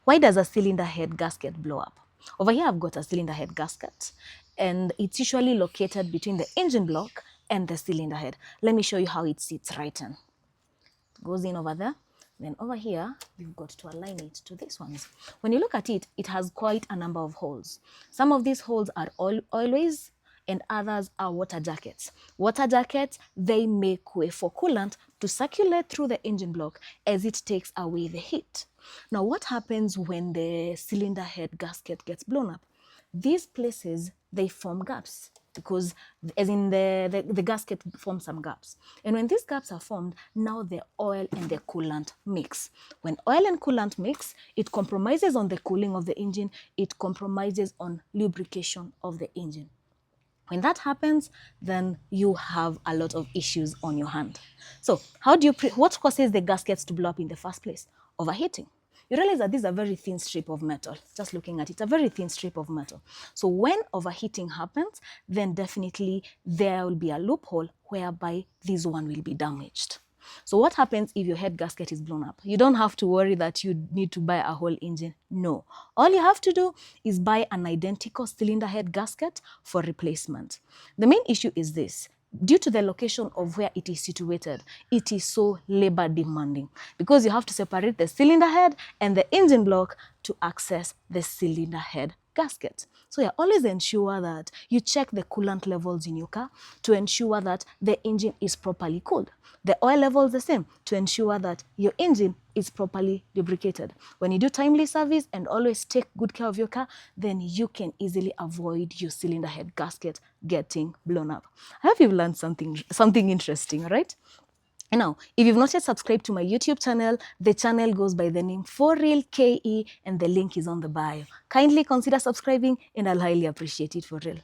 Why does a cylinder head gasket blow up? Over here, I've got a cylinder head gasket, and it's usually located between the engine block and the cylinder head. Let me show you how it sits right in. It goes in over there. Then over here, you've got to align it to these ones. When you look at it, it has quite a number of holes. Some of these holes are oilways, and others are water jackets. Water jackets, they make way for coolant to circulate through the engine block as it takes away the heat. Now, what happens when the cylinder head gasket gets blown up? These places, they form gaps because as in the gasket forms some gaps. And when these gaps are formed, now the oil and the coolant mix. When oil and coolant mix, it compromises on the cooling of the engine, it compromises on lubrication of the engine. When that happens, then you have a lot of issues on your hand. So how do you, what causes the gaskets to blow up in the first place? Overheating. You realize that this is a very thin strip of metal. Just looking at it, a very thin strip of metal. So when overheating happens, then definitely there will be a loophole whereby this one will be damaged. So what happens if your head gasket is blown up? You don't have to worry that you need to buy a whole engine. No. All you have to do is buy an identical cylinder head gasket for replacement. The main issue is this. Due to the location of where it is situated, it is so labor demanding because you have to separate the cylinder head and the engine block to access the cylinder head gasket. So yeah, always ensure that you check the coolant levels in your car to ensure that the engine is properly cooled. The oil level is the same to ensure that your engine is properly lubricated. When you do timely service and always take good care of your car, then you can easily avoid your cylinder head gasket getting blown up. I hope you've learned something interesting, right? And now, if you've not yet subscribed to my YouTube channel, the channel goes by the name For Real KE and the link is on the bio. Kindly consider subscribing and I'll highly appreciate it for real.